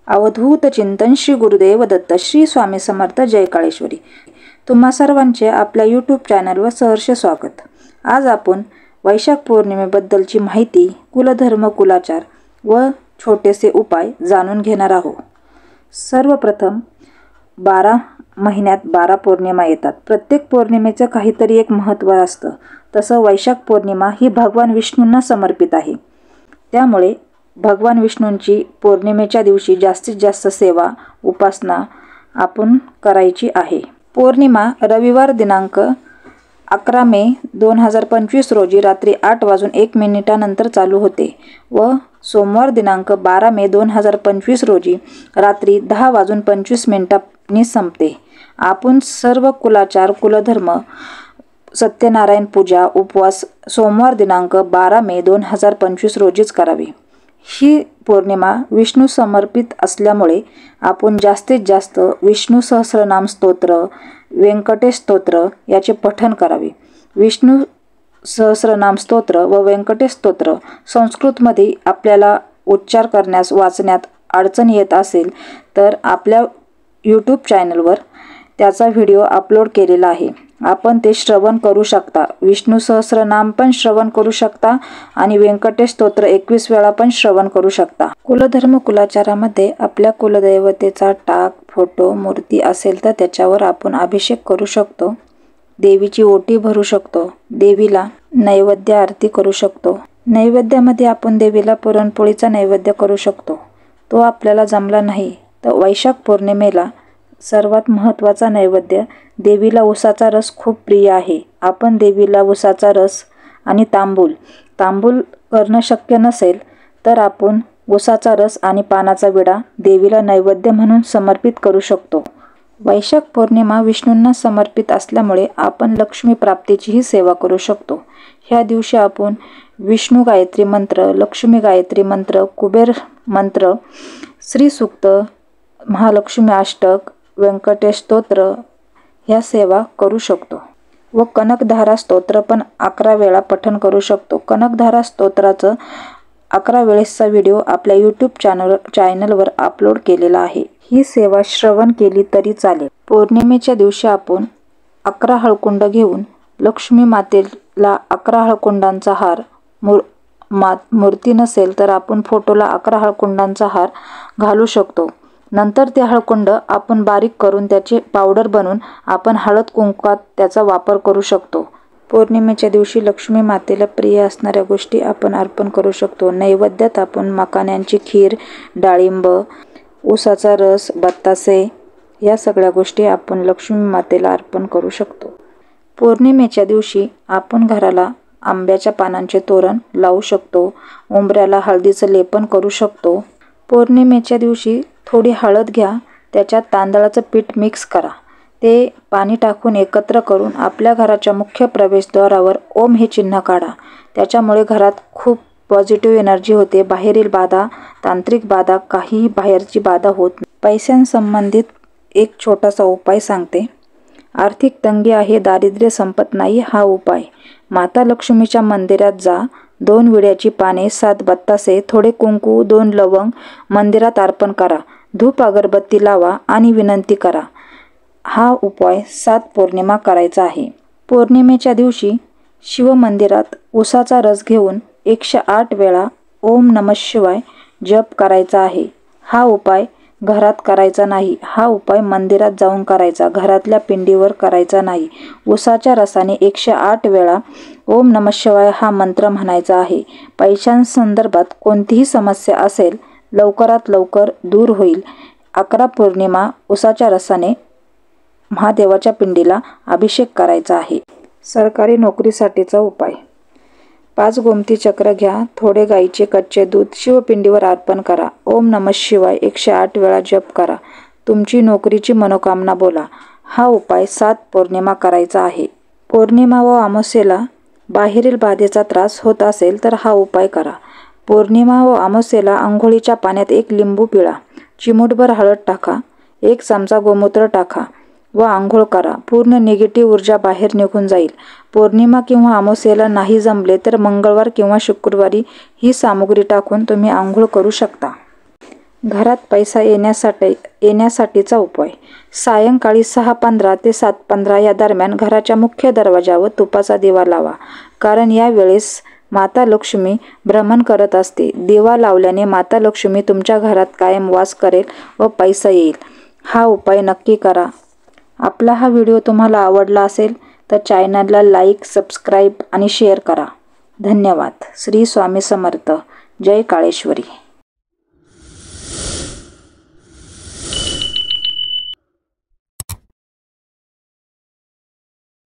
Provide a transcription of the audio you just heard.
अवधूत चिंतन श्री गुरुदेव दत्त श्री स्वामी समर्थ जय काळेश्वरी। तुम्हा सर्वांचे आपल्या यूट्यूब चॅनलवर सहर्ष स्वागत। आज आपण वैशाख पौर्णिमेबद्दलची माहिती, कुलधर्म, कुलाचार व छोटेसे उपाय जाणून घेणार आहोत। सर्वप्रथम 12 महिन्यात 12 पौर्णिमा येतात। प्रत्येक पौर्णिमेचं काहीतरी एक महत्त्व असतं। तसं वैशाख पौर्णिमा ही भगवान विष्णूंना समर्पित आहे। त्यामुळे भगवान विष्णूंची पौर्णिमेच्या दिवशी जास्तीत जास्त सेवा, उपासना आपण करायची आहे। पौर्णिमा रविवार दिनांक 11 मे 2025 रोजी रात्री 8:01 चालू होते व सोमवार दिनांक 12 मे 2025 रोजी रात्री 10:25 संपते। आपण सर्व कुलाचार, कुलधर्म, सत्यनारायण पूजा, उपवास सोमवार दिनांक 12 मे 2025 रोजीच करावे। ही पौर्णिमा विष्णू समर्पित असल्यामुळे आपण जास्तीत जास्त विष्णू सहस्रनाम स्तोत्र, व्यंकटेश स्तोत्र याचे पठण करावे। विष्णू सहस्रनाम स्तोत्र व व्यंकटेश स्तोत्र संस्कृतमध्ये आपल्याला उच्चार करण्यास, वाचण्यात अडचण येत असेल तर आपल्या यूट्यूब चॅनलवर त्याचा व्हिडिओ अपलोड केलेला आहे। आपण ते श्रवण करू शकता। विष्णू सहस्रनाम पण श्रवण करू शकता आणि व्यंकटेश स्तोत्र 21 वेळा पण श्रवण करू शकता। कुलधर्म, कुलाचारामध्ये आपल्या कुलदैवतेचा टाक, फोटो, मूर्ती असेल तर त्याच्यावर आपण अभिषेक करू शकतो। देवीची ओटी भरू शकतो। देवीला नैवेद्य आरती करू शकतो। नैवेद्यामध्ये आपण देवीला पुरणपोळीचा नैवेद्य करू शकतो। तो आपल्याला जमला नाही तर वैशाख पौर्णिमेला सर्वात महत्त्वाचा नैवेद्य, देवीला उसाचा रस खूप प्रिय आहे। आपण देवीला उसाचा रस आणि तांबूल करणं शक्य नसेल तर आपण उसाचा रस आणि पानाचा विडा देवीला नैवेद्य म्हणून समर्पित करू शकतो। वैशाख पौर्णिमा विष्णूंना समर्पित असल्यामुळे आपण लक्ष्मी प्राप्तीचीही सेवा करू शकतो। ह्या दिवशी आपण विष्णू गायत्री मंत्र, लक्ष्मी गायत्री मंत्र, कुबेर मंत्र, श्री सूक्त, महालक्ष्मी अष्टक, व्यंकटेश स्तोत्र ह्या सेवा करू शकतो व कनकधारा स्तोत्र पण 11 वेळा पठण करू शकतो। कनकधारा स्तोत्राचं 11 वेळेसचा व्हिडिओ आपल्या यूट्यूब चॅनलवर अपलोड केलेला आहे। ही सेवा श्रवण केली तरी चालेल। पौर्णिमेच्या दिवशी आपण 11 हळकुंड घेऊन लक्ष्मी मातेला 11 हळकुंडांचा हार, मूर्ती नसेल तर आपण फोटोला 11 हळकुंडांचा हार घालू शकतो। नंतर ते हळकुंड आपण बारीक करून त्याचे पावडर बनवून आपण हळद कुंकवात त्याचा वापर करू शकतो। पौर्णिमेच्या दिवशी लक्ष्मी मातेला प्रिय असणाऱ्या गोष्टी आपण अर्पण करू शकतो। नैवेद्यात आपण मखाण्यांची खीर, डाळिंब, उसाचा रस, बत्तासे या सगळ्या गोष्टी आपण लक्ष्मी मातेला अर्पण करू शकतो। पौर्णिमेच्या दिवशी आपण घराला आंब्याच्या पानांचे तोरण लावू शकतो। उंबऱ्याला हळदीचं लेपन करू शकतो। पौर्णिमेच्या दिवशी थोडी हळद घ्या, त्याच्यात तांदळाचं पीठ मिक्स करा, ते पाणी टाकून एकत्र करून आपल्या घराच्या मुख्य प्रवेशद्वारावर ओम हे चिन्ह काढा। त्याच्यामुळे घरात खूप पॉझिटिव्ह एनर्जी होते। बाहेरील बाधा, तांत्रिक बाधा, काही बाहेरची बाधा होत नाही। पैशांसंबंधित एक छोटासा उपाय सांगते। आर्थिक तंगी आहे, दारिद्र्य संपत नाही, हा उपाय माता लक्ष्मीच्या मंदिरात जा, 2 विड्याची पाने, 7 बत्तासे, थोडे कुंकू, 2 लवंग मंदिरात अर्पण करा, धूप अगरबत्ती लावा आणि विनंती करा। हा उपाय 7 पौर्णिमा करायचा आहे। पौर्णिमेच्या दिवशी शिव मंदिरात उसाचा रस घेऊन 108 वेळा ओम नमः शिवाय जप करायचा आहे। हा उपाय घरात करायचा नाही, हा उपाय मंदिरात जाऊन करायचा, घरातल्या पिंडीवर करायचा नाही। उसाच्या रसाने 108 वेळा ओम नमः शिवाय हा मंत्र म्हणायचा आहे। पैशांसंदर्भात कोणतीही समस्या असेल लवकरात लवकर दूर होईल। 11 पौर्णिमा उसाच्या रसाने महादेवाच्या पिंडीला अभिषेक करायचा आहे। सरकारी नोकरीसाठीचा उपाय, 5 गोमती चक्र घ्या, थोडे गाईचे कच्चे दूध शिवपिंडीवर अर्पण करा, ओम नमः शिवाय 108 वेळा जप करा, तुमची नोकरीची मनोकामना बोला। हा उपाय 7 पौर्णिमा करायचा आहे। पौर्णिमा व अमावस्येला बाहेरील बाधेचा त्रास होत असेल तर हा उपाय करा। पौर्णिमा व अमावस्येला अंघोळीच्या पाण्यात 1 लिंबू पिळा, चिमूटभर हळद टाका, 1 चमचा गोमूत्र टाका व आंघोळ करा। पूर्ण निगेटिव्ह ऊर्जा बाहेर निघून जाईल। पौर्णिमा किंवा अमावस्येला नाही जमले तर मंगळवार किंवा शुक्रवारी ही सामुग्री टाकून तुम्ही आंघोळ करू शकता। घरात पैसा येण्यासाठीचा उपाय. सायंकाळी 6:15 ते 7:15 या दरम्यान घराच्या मुख्य दरवाजावर तुपाचा दिवा लावा, कारण या वेळेस माता लक्ष्मी भ्रमण करत असते. दिवा लावल्याने माता लक्ष्मी तुमच्या घरात कायम वास करेल व पैसा येईल. हा उपाय नक्की करा. आपला हा व्हिडिओ तुम्हाला आवडला असेल तर चॅनलला लाईक, सबस्क्राईब आणि शेअर करा. धन्यवाद. श्री स्वामी समर्थ. जय काळेश्वरी.